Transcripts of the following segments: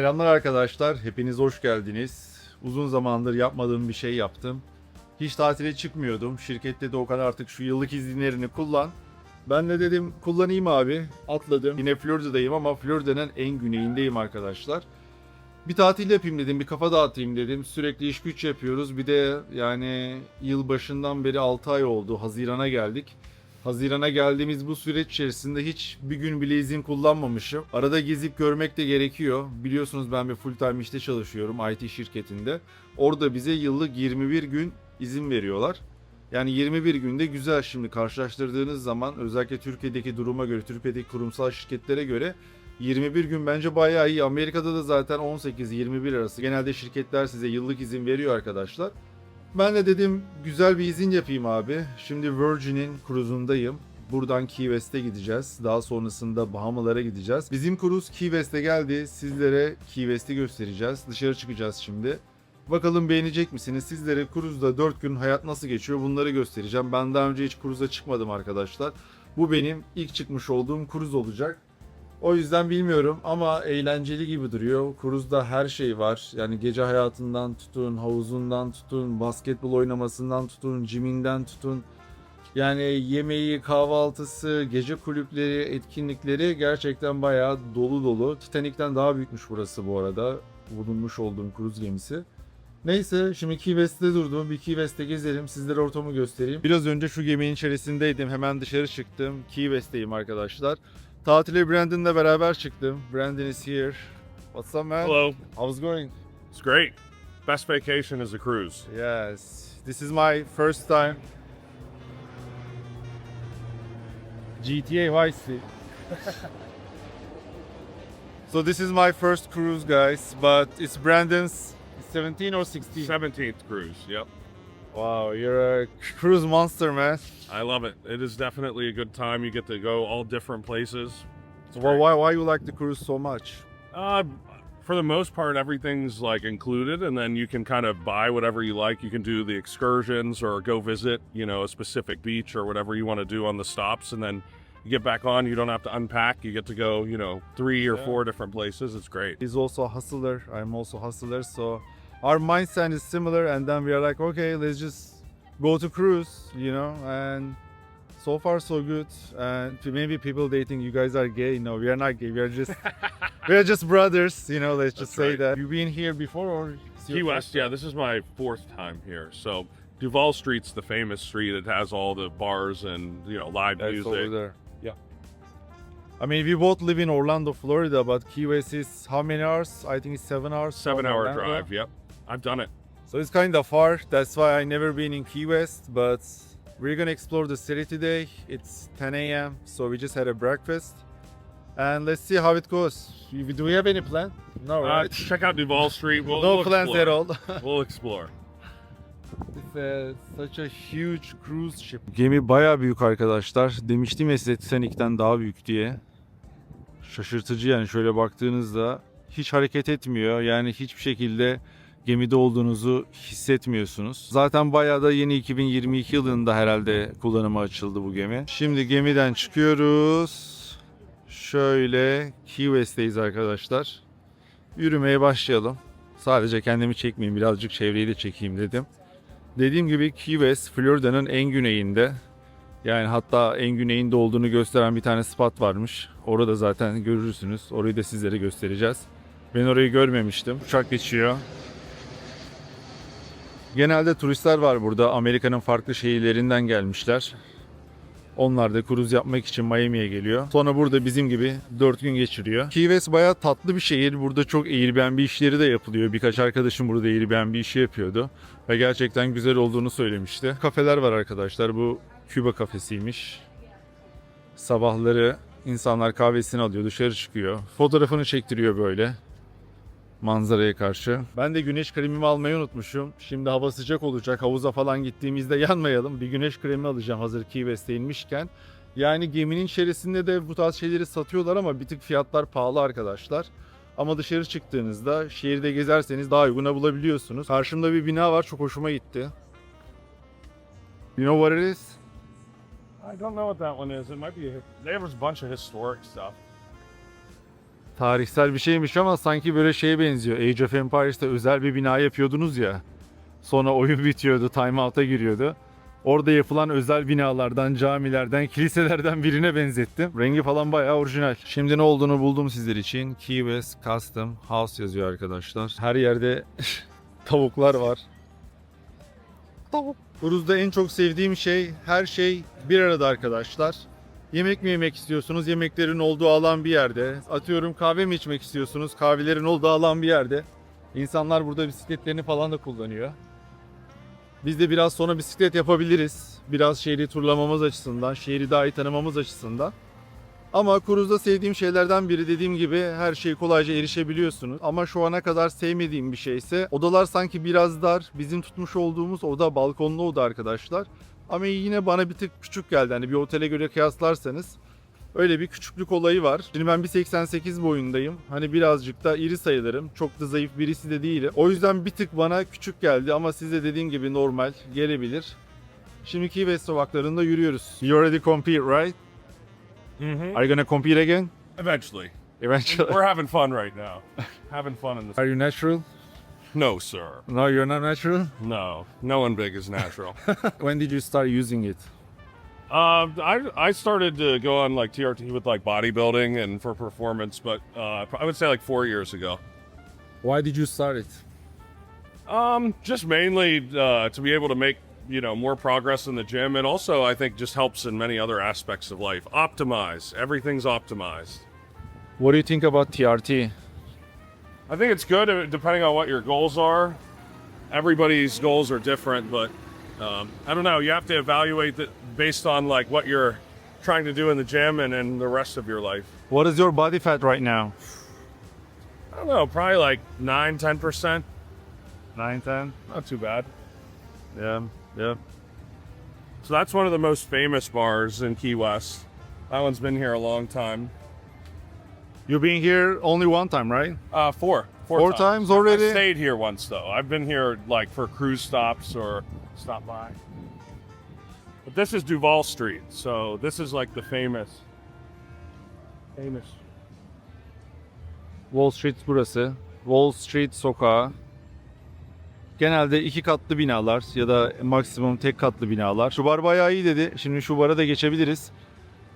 Selamlar arkadaşlar, hepiniz hoş geldiniz. Uzun zamandır yapmadığım bir şey yaptım. Hiç tatile çıkmıyordum. Şirkette de o kadar artık şu yıllık izinlerini kullan. Ben de dedim kullanayım abi. Atladım. Yine Florida'dayım ama Florida'nın en güneyindeyim arkadaşlar. Bir tatil yapayım dedim, bir kafa dağıtayım dedim. Sürekli iş güç yapıyoruz. Bir de yani yılbaşından beri 6 ay oldu. Haziran'a geldik. Haziran'a geldiğimiz bu süreç içerisinde hiç bir gün bile izin kullanmamışım. Arada gezip görmek de gerekiyor. Biliyorsunuz ben bir full time işte çalışıyorum IT şirketinde. Orada bize yıllık 21 gün izin veriyorlar. Yani 21 günde güzel, şimdi karşılaştırdığınız zaman özellikle Türkiye'deki duruma göre, Türkiye'deki kurumsal şirketlere göre 21 gün bence bayağı iyi. Amerika'da da zaten 18-21 arası. Genelde şirketler size yıllık izin veriyor arkadaşlar. Ben de dedim güzel bir izin yapayım abi. Şimdi Virgin'in kruzundayım. Buradan Key West'e gideceğiz. Daha sonrasında Bahamalara gideceğiz. Bizim kruz Key West'e geldi. Sizlere Key West'i göstereceğiz. Dışarı çıkacağız şimdi. Bakalım beğenecek misiniz? Sizlere kruzda 4 gün hayat nasıl geçiyor bunları göstereceğim. Ben daha önce hiç kruza çıkmadım arkadaşlar. Bu benim ilk çıkmış olduğum kruz olacak. O yüzden bilmiyorum ama eğlenceli gibi duruyor. Kruzda her şey var. Yani gece hayatından tutun, havuzundan tutun, basketbol oynamasından tutun, giminden tutun. Yani yemeği, kahvaltısı, gece kulüpleri, etkinlikleri gerçekten bayağı dolu dolu. Titanic'ten daha büyükmüş burası bu arada. Bulunmuş olduğum kruz gemisi. Neyse şimdi Key West'te durdum. Bir Key West'te gezelim. Sizlere ortamı göstereyim. Biraz önce şu geminin içerisindeydim. Hemen dışarı çıktım. Key West'teyim arkadaşlar. Tatile Brandon'la beraber çıktım. Brandon is here. What's up, man? Hello. How's it going? It's great. Best vacation is a cruise. Yes. This is my first time. GTA Vice City. So this is my first cruise, guys. But it's Brandon's 17 or 16? 17th cruise. Yep. Wow, you're a cruise monster, man. I love it. It is definitely a good time. You get to go all different places. It's Well, great. why you like the cruise so much? For the most part, everything's like included, and then you can kind of buy whatever you like. You can do the excursions or go visit, a specific beach or whatever you want to do on the stops, and then you get back on. You don't have to unpack. You get to go, 3 or 4 different places. It's great. He's also a hustler. I'm also a hustler. So our mindset is similar. And then we are like, okay, let's just go to cruise, and so far so good. And maybe people dating, you guys are gay. No, we are not gay. We are just brothers, let's just That's say right. that. You've been here before or? it's your Key first West, time? yeah, this is my 4th time here. So Duval Street's the famous street. It has all the bars and, live That's music. over there. Yeah. I mean, we both live in Orlando, Florida, but Key West is how many hours? I think it's 7 hours. 7-hour Orlando. drive. Yep. I've done it. So it's kind of far. That's why I never been in Key West, but we're gonna explore the city today. It's 10 a.m. so we just had a breakfast, and let's see how it goes. Do we have any plan? No, right? Check out Duval Street. We'll, No we'll plans explore. at all. We'll explore. It's such a huge cruise ship. Gemi bayağı büyük arkadaşlar. Demiştim ya size Titanic'ten daha büyük diye. Şaşırtıcı yani, şöyle baktığınızda hiç hareket etmiyor. Yani hiçbir şekilde gemide olduğunuzu hissetmiyorsunuz. Zaten bayağı da yeni 2022 yılında herhalde kullanıma açıldı bu gemi. Şimdi gemiden çıkıyoruz. Şöyle Key West'teyiz arkadaşlar. Yürümeye başlayalım. Sadece kendimi çekmeyeyim, birazcık çevreyi de çekeyim dedim. Dediğim gibi Key West, Florida'nın en güneyinde. Yani hatta en güneyinde olduğunu gösteren bir tane spot varmış. Orada zaten görürsünüz. Orayı da sizlere göstereceğiz. Ben orayı görmemiştim. Uçak geçiyor. Genelde turistler var burada. Amerika'nın farklı şehirlerinden gelmişler. Onlar da kruz yapmak için Miami'ye geliyor. Sonra burada bizim gibi 4 gün geçiriyor. Key West bayağı tatlı bir şehir. Burada çok Airbnb işleri de yapılıyor. Birkaç arkadaşım burada Airbnb işi yapıyordu. Ve gerçekten güzel olduğunu söylemişti. Kafeler var arkadaşlar. Bu Küba kafesiymiş. Sabahları insanlar kahvesini alıyor, dışarı çıkıyor. Fotoğrafını çektiriyor böyle. Manzaraya karşı. Ben de güneş kremimi almayı unutmuşum. Şimdi hava sıcak olacak. Havuza falan gittiğimizde yanmayalım. Bir güneş kremi alacağım hazır Key West'e inmişken. Yani geminin içerisinde de bu tarz şeyleri satıyorlar ama bir tık fiyatlar pahalı arkadaşlar. Ama dışarı çıktığınızda şehirde gezerseniz daha uyguna bulabiliyorsunuz. Karşımda bir bina var, çok hoşuma gitti. You know what it is? I don't know what that one is. It might be. There was a bunch of historic stuff. Tarihsel bir şeymiş ama sanki böyle şeye benziyor. Age of Empires'ta özel bir bina yapıyordunuz ya. Sonra oyun bitiyordu, timeout'a giriyordu. Orada yapılan özel binalardan, camilerden, kiliselerden birine benzettim. Rengi falan bayağı orijinal. Şimdi ne olduğunu buldum sizler için. Key West Custom House yazıyor arkadaşlar. Her yerde tavuklar var. Tavuk. Uruz'da en çok sevdiğim şey, her şey bir arada arkadaşlar. Yemek mi yemek istiyorsunuz? Yemeklerin olduğu alan bir yerde. Atıyorum kahve mi içmek istiyorsunuz? Kahvelerin olduğu alan bir yerde. İnsanlar burada bisikletlerini falan da kullanıyor. Biz de biraz sonra bisiklet yapabiliriz. Biraz şehri turlamamız açısından, şehri daha iyi tanımamız açısından. Ama Cruise'da sevdiğim şeylerden biri, dediğim gibi, her şeyi kolayca erişebiliyorsunuz. Ama şu ana kadar sevmediğim bir şey ise odalar sanki biraz dar. Bizim tutmuş olduğumuz oda balkonlu oda arkadaşlar. Ama yine bana bir tık küçük geldi. Hani bir otele göre kıyaslarsanız öyle bir küçüklük olayı var. Şimdi ben 1.88 boyundayım. Hani birazcık da iri sayılırım. Çok da zayıf birisi de değilim. O yüzden bir tık bana küçük geldi ama size dediğim gibi normal gelebilir. Şimdi Key West sokaklarında yürüyoruz. You already compete, right? Mm-hmm. Are you gonna compete again? Eventually. Eventually. We're having fun right now. Having fun in this. Are you natural? No, sir. No, you're not natural? No. No one big is natural. When did you start using it? I started to go on like TRT with like bodybuilding and for performance, but I would say like 4 years ago. Why did you start it? Just mainly to be able to make more progress in the gym, and also I think just helps in many other aspects of life. Optimize. Everything's optimized. What do you think about TRT? I think it's good depending on what your goals are. Everybody's goals are different, but I don't know. You have to evaluate that based on like what you're trying to do in the gym and in the rest of your life. What is your body fat right now? I don't know, probably like 9-10%. 9-10? Not too bad. Yeah, yeah. So that's one of the most famous bars in Key West. That one's been here a long time. You've been here only one time, right? Four Four times already? I stayed here once though. I've been here like for cruise stops or stop by. But this is Duval Street, so this is like the famous. Wall Street burası. Wall Street sokağı. Genelde 2 katlı binalar ya da maksimum tek katlı binalar. Şu bar bayağı iyi dedi. Şimdi şu bara da geçebiliriz.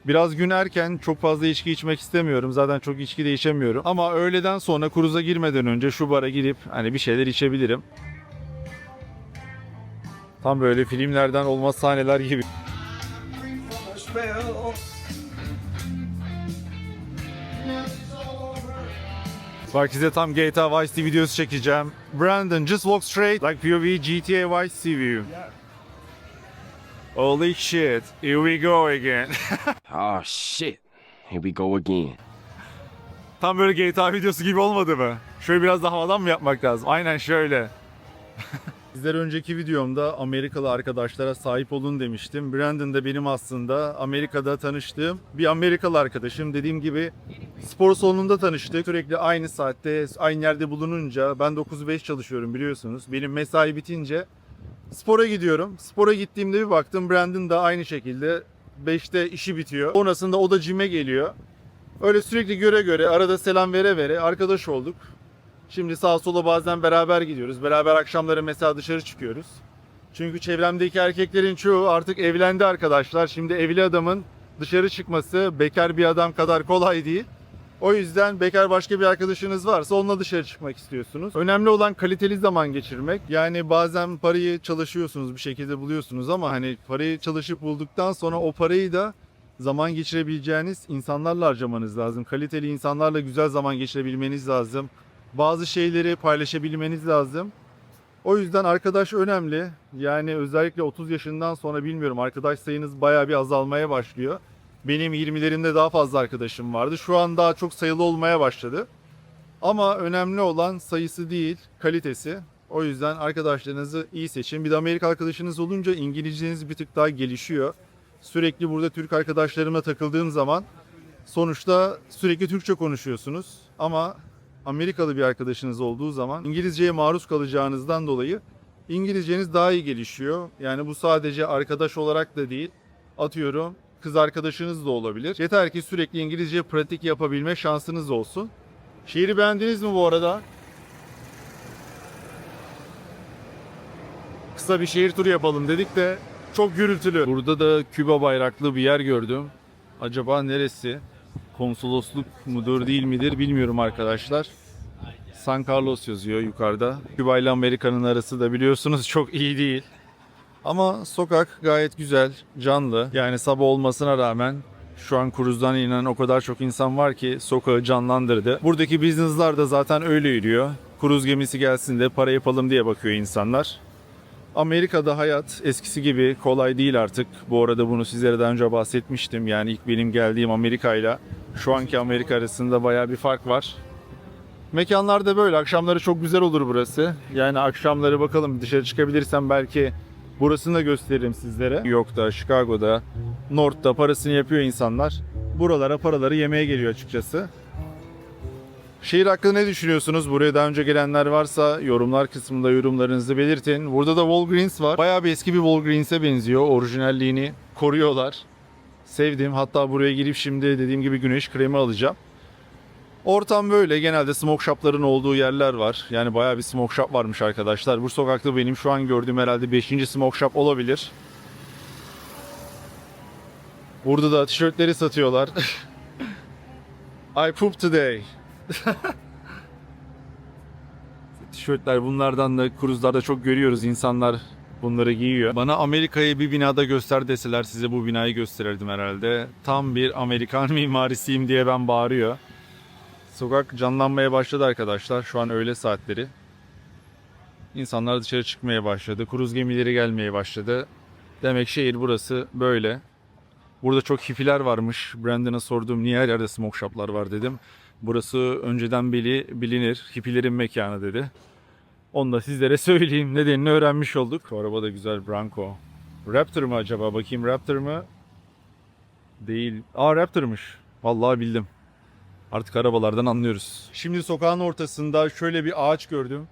Biraz gün erken, çok fazla içki içmek istemiyorum. Zaten çok içki de içemiyorum. Ama öğleden sonra cruise'a girmeden önce şu bara girip hani bir şeyler içebilirim. Tam böyle filmlerden olmaz sahneler gibi. Bak size tam GTA Vice City videosu çekeceğim. Brandon, just walk straight like POV GTA Vice City view. Holy shit, here we go again. Oh shit. Here we go again. Tam böyle GTA videosu gibi olmadı mı? Şöyle biraz daha havadan mı yapmak lazım? Aynen şöyle. Sizler önceki videomda Amerikalı arkadaşlara sahip olun demiştim. Brandon da benim aslında Amerika'da tanıştığım bir Amerikalı arkadaşım. Dediğim gibi spor salonunda tanıştık. Sürekli aynı saatte, aynı yerde bulununca, ben 9-5 çalışıyorum biliyorsunuz. Benim mesai bitince spora gidiyorum. Spora gittiğimde bir baktım Brandon da aynı şekilde 5'te işi bitiyor. Sonrasında o da gym'e geliyor. Öyle sürekli göre göre, arada selam vere vere arkadaş olduk. Şimdi sağa sola bazen beraber gidiyoruz. Beraber akşamları mesela dışarı çıkıyoruz. Çünkü çevremdeki erkeklerin çoğu artık evlendi arkadaşlar. Şimdi evli adamın dışarı çıkması bekar bir adam kadar kolay değil. O yüzden bekar başka bir arkadaşınız varsa onunla dışarı çıkmak istiyorsunuz. Önemli olan kaliteli zaman geçirmek. Yani bazen parayı çalışıyorsunuz, bir şekilde buluyorsunuz ama hani parayı çalışıp bulduktan sonra o parayı da zaman geçirebileceğiniz insanlarla harcamanız lazım. Kaliteli insanlarla güzel zaman geçirebilmeniz lazım. Bazı şeyleri paylaşabilmeniz lazım. O yüzden arkadaş önemli. Yani özellikle 30 yaşından sonra bilmiyorum, arkadaş sayınız bayağı bir azalmaya başlıyor. Benim 20'lerimde daha fazla arkadaşım vardı. Şu an daha çok sayılı olmaya başladı. Ama önemli olan sayısı değil, kalitesi. O yüzden arkadaşlarınızı iyi seçin. Bir de Amerika arkadaşınız olunca İngilizceniz bir tık daha gelişiyor. Sürekli burada Türk arkadaşlarımla takıldığım zaman sonuçta sürekli Türkçe konuşuyorsunuz. Ama Amerikalı bir arkadaşınız olduğu zaman İngilizceye maruz kalacağınızdan dolayı İngilizceniz daha iyi gelişiyor. Yani bu sadece arkadaş olarak da değil, atıyorum kız arkadaşınız da olabilir. Yeter ki sürekli İngilizce pratik yapabilme şansınız olsun. Şehri beğendiniz mi bu arada? Kısa bir şehir turu yapalım dedik de çok gürültülü. Burada da Küba bayraklı bir yer gördüm. Acaba neresi? Konsolosluk mudur değil midir bilmiyorum arkadaşlar. San Carlos yazıyor yukarıda. Küba ile Amerika'nın arası da biliyorsunuz çok iyi değil. Ama sokak gayet güzel, canlı. Yani sabah olmasına rağmen şu an kruzdan inen o kadar çok insan var ki sokağı canlandırdı. Buradaki business'lar da zaten öyle yürüyor. Kruz gemisi gelsin de para yapalım diye bakıyor insanlar. Amerika'da hayat eskisi gibi kolay değil artık. Bu arada bunu sizlere daha önce bahsetmiştim. Yani ilk benim geldiğim Amerika ile şu anki Amerika arasında bayağı bir fark var. Mekanlar da böyle. Akşamları çok güzel olur burası. Yani akşamları bakalım dışarı çıkabilirsem belki burasını da gösteririm sizlere. New York'ta, Chicago'da, North'ta parasını yapıyor insanlar. Buralara paraları yemeye geliyor açıkçası. Şehir hakkında ne düşünüyorsunuz? Buraya daha önce gelenler varsa yorumlar kısmında yorumlarınızı belirtin. Burada da Walgreens var. Bayağı bir eski bir Walgreens'e benziyor. Orijinalliğini koruyorlar. Sevdim. Hatta buraya girip şimdi dediğim gibi güneş kremi alacağım. Ortam böyle. Genelde smoke shop'ların olduğu yerler var. Yani bayağı bir smoke shop varmış arkadaşlar. Bu sokakta benim şu an gördüğüm herhalde 5. smoke shop olabilir. Burada da tişörtleri satıyorlar. I poop today. Tişörtler bunlardan da kruzlarda çok görüyoruz. İnsanlar bunları giyiyor. Bana Amerika'yı bir binada göster deseler size bu binayı gösterirdim herhalde. Tam bir Amerikan mimarisiyim diye ben bağırıyor. Sokak canlanmaya başladı arkadaşlar. Şu an öğle saatleri. İnsanlar dışarı çıkmaya başladı. Kruz gemileri gelmeye başladı. Demek şehir burası böyle. Burada çok hippiler varmış. Brandon'a sordum niye her yerde smoke shop'lar var dedim. Burası önceden beri bilinir. Hippilerin mekanı dedi. Onu da sizlere söyleyeyim. Nedenini öğrenmiş olduk. Bu araba da güzel, Bronco. Raptor mı acaba? Bakayım, Raptor mı? Değil. Aa, Raptor'mış. Vallahi bildim. Artık arabalardan anlıyoruz. Şimdi sokağın ortasında şöyle bir ağaç gördüm.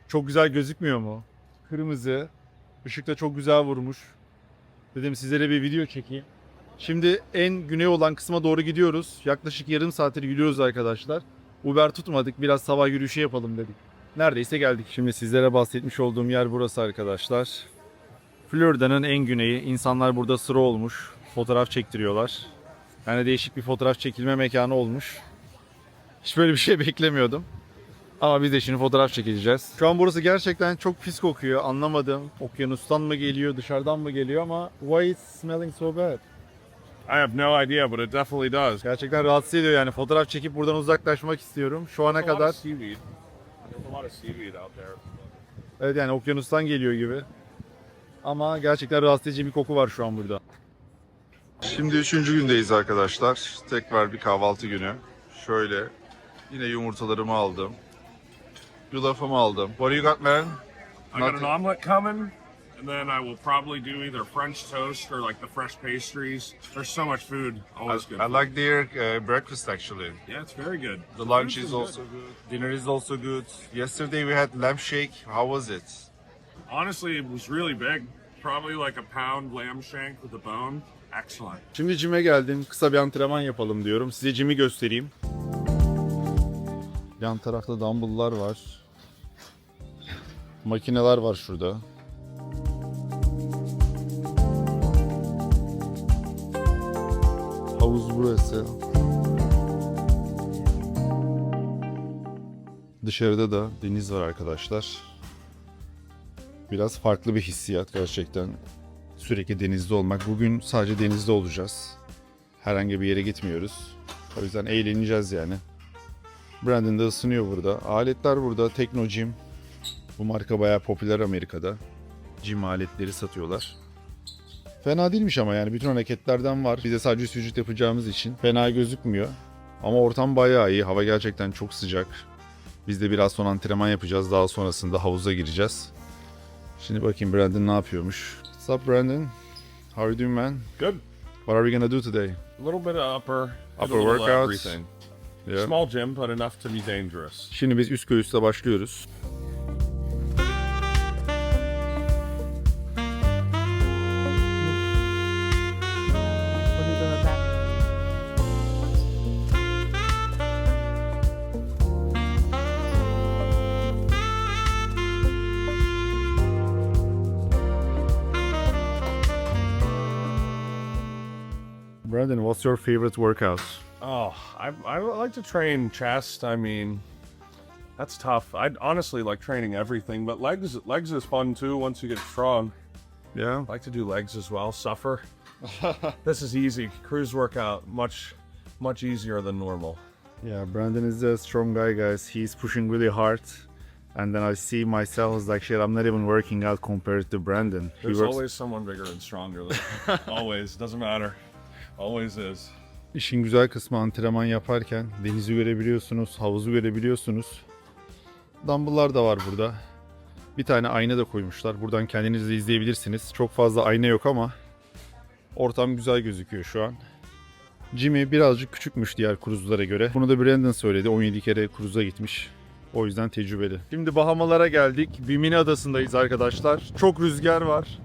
Çok güzel gözükmüyor mu? Kırmızı. Işık da çok güzel vurmuş. Dedim sizlere bir video çekeyim. Şimdi en güney olan kısma doğru gidiyoruz. Yaklaşık yarım saattir yürüyoruz arkadaşlar. Uber tutmadık. Biraz sabah yürüyüşü yapalım dedik. Neredeyse geldik. Şimdi sizlere bahsetmiş olduğum yer burası arkadaşlar. Florida'nın en güneyi. İnsanlar burada sıra olmuş. Fotoğraf çektiriyorlar. Yani değişik bir fotoğraf çekilme mekanı olmuş. Hiç böyle bir şey beklemiyordum. Ama biz de şimdi fotoğraf çekeceğiz. Şu an burası gerçekten çok pis kokuyor. Anlamadım. Okyanustan mı geliyor, dışarıdan mı geliyor ama why it's smelling so bad? I have no idea, but it definitely does. Gerçekten rahatsız ediyor yani. Fotoğraf çekip buradan uzaklaşmak istiyorum. Şu ana There's a lot kadar. of seaweed. There's a lot of seaweed out there. Evet, yani okyanustan geliyor gibi. Ama gerçekten rahatsız edici bir koku var şu an burada. Şimdi 3. gündeyiz arkadaşlar. Tekrar bir kahvaltı günü. Şöyle yine yumurtalarımı aldım. Yulafımı aldım. What do you got, man? I got an omelet coming, and then I will probably do either French toast or like the fresh pastries. There's so much food, always good. I like their breakfast actually. Yeah, it's very good. The lunch is also good. Dinner is also good. Yesterday we had lamb shake. How was it? Honestly, it was really big. Probably like a pound lamb shank with a bone. Excellent. Şimdi cime geldim. Kısa bir antrenman yapalım diyorum. Size cimi göstereyim. Yan tarafta dumbbell'lar var. Makineler var şurada. Havuz burası. Dışarıda da deniz var arkadaşlar. Biraz farklı bir hissiyat gerçekten. Sürekli denizde olmak. Bugün sadece denizde olacağız. Herhangi bir yere gitmiyoruz. O yüzden eğleneceğiz yani. Brandon da ısınıyor burada. Aletler burada. Tekno Gym. Bu marka bayağı popüler Amerika'da. Gym aletleri satıyorlar. Fena değilmiş ama yani bütün hareketlerden var. Bir de sadece üst vücut yapacağımız için fena gözükmüyor. Ama ortam bayağı iyi. Hava gerçekten çok sıcak. Biz de biraz sonra antrenman yapacağız. Daha sonrasında havuza gireceğiz. Şimdi bakayım Brandon ne yapıyormuş. What's up, Brandon? How are you doing, man? Good. What are we gonna do today? A little bit of upper Upper a little workouts. everything. Yeah. Small gym, but enough to be dangerous. Şimdi biz üst göğüsle başlıyoruz. Brandon, what's your favorite workout? Oh, I like to train chest. I mean, that's tough. I'd honestly like training everything, but legs is fun too once you get strong. Yeah. I like to do legs as well. Suffer. This is easy. Cruise workout much easier than normal. Yeah, Brandon is a strong guy, guys. He's pushing really hard. And then I see myself as like, shit, I'm not even working out compared to Brandon. There's always someone bigger and stronger than always. Doesn't matter. Always is. İşin güzel kısmı antrenman yaparken denizi görebiliyorsunuz, havuzu görebiliyorsunuz. Dumbbell'lar da var burada. Bir tane ayna da koymuşlar. Buradan kendiniz de izleyebilirsiniz. Çok fazla ayna yok ama ortam güzel gözüküyor şu an. Jimmy birazcık küçükmüş diğer kruzlara göre. Bunu da Brandon söyledi. 17 kere kruza gitmiş. O yüzden tecrübeli. Şimdi Bahamalara geldik. Bimini Adası'ndayız arkadaşlar. Çok rüzgar var.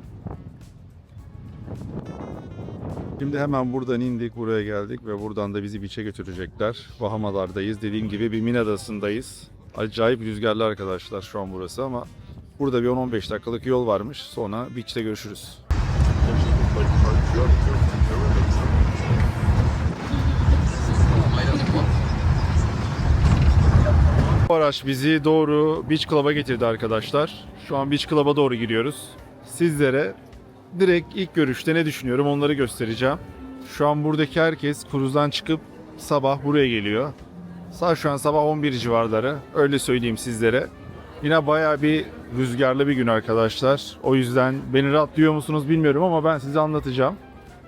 Şimdi hemen buradan indik, buraya geldik ve buradan da bizi beach'e götürecekler. Bahamalardayız. Dediğim gibi Bimini Adası'ndayız. Acayip rüzgarlı arkadaşlar şu an burası ama burada bir 10-15 dakikalık yol varmış. Sonra beach'te görüşürüz. Bu araç bizi doğru Beach Club'a getirdi arkadaşlar. Şu an Beach Club'a doğru giriyoruz. Sizlere direkt ilk görüşte ne düşünüyorum onları göstereceğim. Şu an buradaki herkes kruzdan çıkıp sabah buraya geliyor. Saat şu an sabah 11 civarları. Öyle söyleyeyim sizlere. Yine bayağı bir rüzgarlı bir gün arkadaşlar. O yüzden beni rahatlıyor musunuz bilmiyorum ama ben size anlatacağım.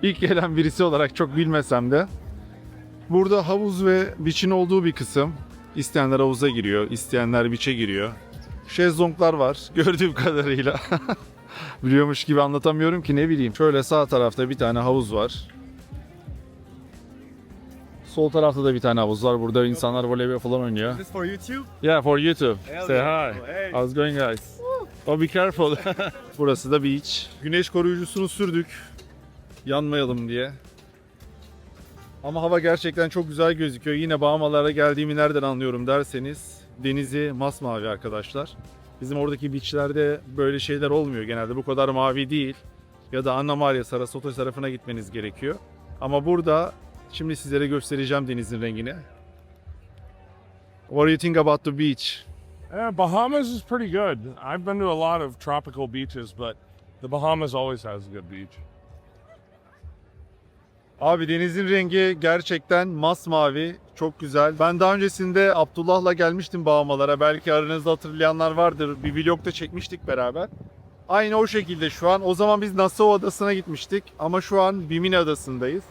İlk gelen birisi olarak çok bilmesem de. Burada havuz ve beach'in olduğu bir kısım. İsteyenler havuza giriyor, isteyenler beach'e giriyor. Şezlonglar var gördüğüm kadarıyla. Biliyormuş gibi anlatamıyorum ki ne bileyim. Şöyle sağ tarafta bir tane havuz var. Sol tarafta da bir tane havuz var. Burada insanlar voleybol falan oynuyor. Is this for YouTube? Yeah, for YouTube. Hell Say yeah. hi. Hey. How's going guys? Oh, be careful. Burası da beach. Güneş koruyucusunu sürdük. Yanmayalım diye. Ama hava gerçekten çok güzel gözüküyor. Yine Bahamalara geldiğimi nereden anlıyorum derseniz denizi masmavi arkadaşlar. Bizim oradaki beachlerde böyle şeyler olmuyor genelde. Bu kadar mavi değil. Ya da Anna Maria, Sarasota tarafına gitmeniz gerekiyor. Ama burada şimdi sizlere göstereceğim denizin rengini. What do you think about the beach? Yeah, Bahamas is pretty good. I've been to a lot of tropical beaches, but the Bahamas always has a good beach. Abi denizin rengi gerçekten masmavi, çok güzel. Ben daha öncesinde Abdullah'la gelmiştim Bahamalara. Belki aranızda hatırlayanlar vardır. Bir vlogda çekmiştik beraber. Aynı o şekilde şu an. O zaman biz Nassau Adası'na gitmiştik ama şu an Bimini Adası'ndayız.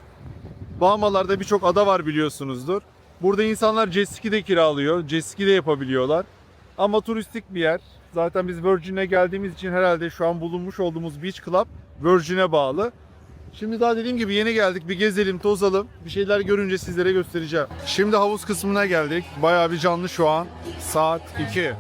Bahamalarda birçok ada var biliyorsunuzdur. Burada insanlar jet ski de kiralıyor. Jet ski de yapabiliyorlar. Ama turistik bir yer. Zaten biz Virgin'e geldiğimiz için herhalde şu an bulunmuş olduğumuz Beach Club Virgin'e bağlı. Şimdi daha dediğim gibi yeni geldik. Bir gezelim, tozalım. Bir şeyler görünce sizlere göstereceğim. Şimdi havuz kısmına geldik. Bayağı bir canlı şu an. Saat 2.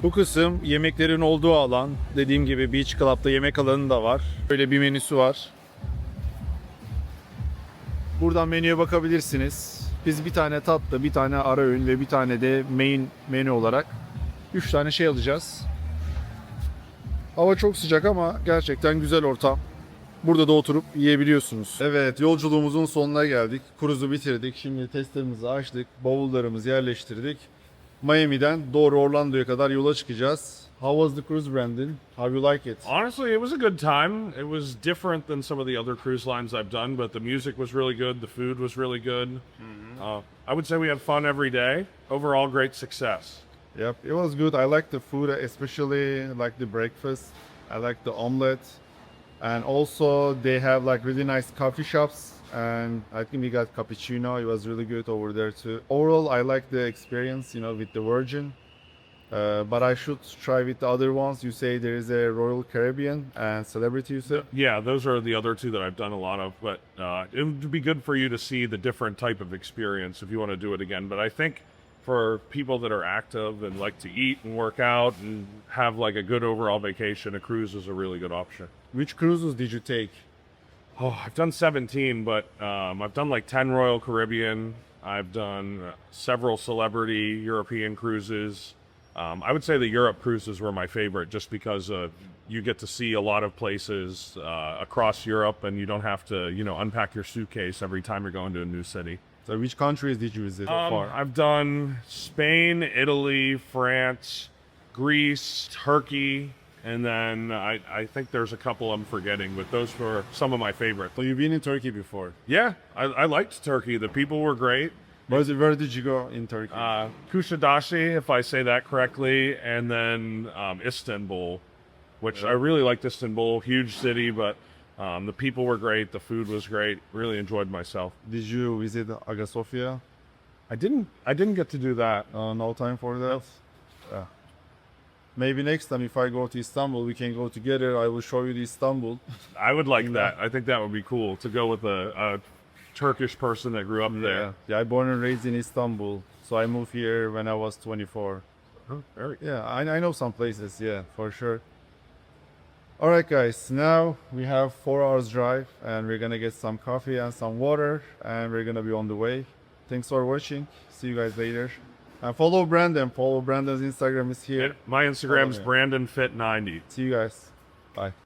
Bu kısım yemeklerin olduğu alan. Dediğim gibi Beach Club'da yemek alanı da var. Böyle bir menüsü var. Buradan menüye bakabilirsiniz. Biz bir tane tatlı, bir tane ara öğün ve bir tane de main menü olarak 3 tane şey alacağız. Hava çok sıcak ama gerçekten güzel ortam. Burada da oturup yiyebiliyorsunuz. Evet, yolculuğumuzun sonuna geldik. Cruise'u bitirdik. Şimdi testlerimizi açtık. Bavullarımızı yerleştirdik. Miami'den doğru Orlando'ya kadar yola çıkacağız. How was the cruise, Brandon? How you like it? Honestly, it was a good time. It was different than some of the other cruise lines I've done, but the music was really good. The food was really good. I would say we had fun every day. Overall, great success. Yep, it was good. I like the food, especially like the breakfast. I like the omelette. And also they have like really nice coffee shops. And I think we got cappuccino. It was really good over there too. Overall, I like the experience, you know, with the Virgin. But I should try with the other ones. You say there is a Royal Caribbean and Celebrity, you said? Yeah, those are the other two that I've done a lot of, but it would be good for you to see the different type of experience if you want to do it again. But I think for people that are active and like to eat and work out and have like a good overall vacation, a cruise is a really good option. Which cruises did you take? Oh, I've done 17, but I've done like 10 Royal Caribbean, I've done several celebrity European cruises. I would say the Europe cruises were my favorite just because you get to see a lot of places across Europe and you don't have to, unpack your suitcase every time you're going to a new city. So which countries did you visit so far? I've done Spain, Italy, France, Greece, Turkey, and then I think there's a couple I'm forgetting, but those were some of my favorites. So you've been in Turkey before. Yeah, I liked Turkey. The people were great. Where did you go in Turkey? Kushadashi, if I say that correctly, and then Istanbul, which I really liked Istanbul. Huge city, but the people were great. The food was great. Really enjoyed myself. Did you visit Hagia Sophia? I didn't get to do that. No time for that. Yeah. Maybe next time if I go to Istanbul, we can go together. I will show you the Istanbul. I would like that. I think that would be cool to go with a Turkish person that grew up there. Yeah, I born and raised in Istanbul. So I moved here when I was 24. Oh, very Yeah, I know some places. Yeah, for sure. All right, guys. Now we have 4 hours drive, and we're gonna get some coffee and some water, and we're gonna be on the way. Thanks for watching. See you guys later. And follow Brandon. Follow Brandon's Instagram is here. My Instagram's Oh, yeah. BrandonFit90. See you guys. Bye.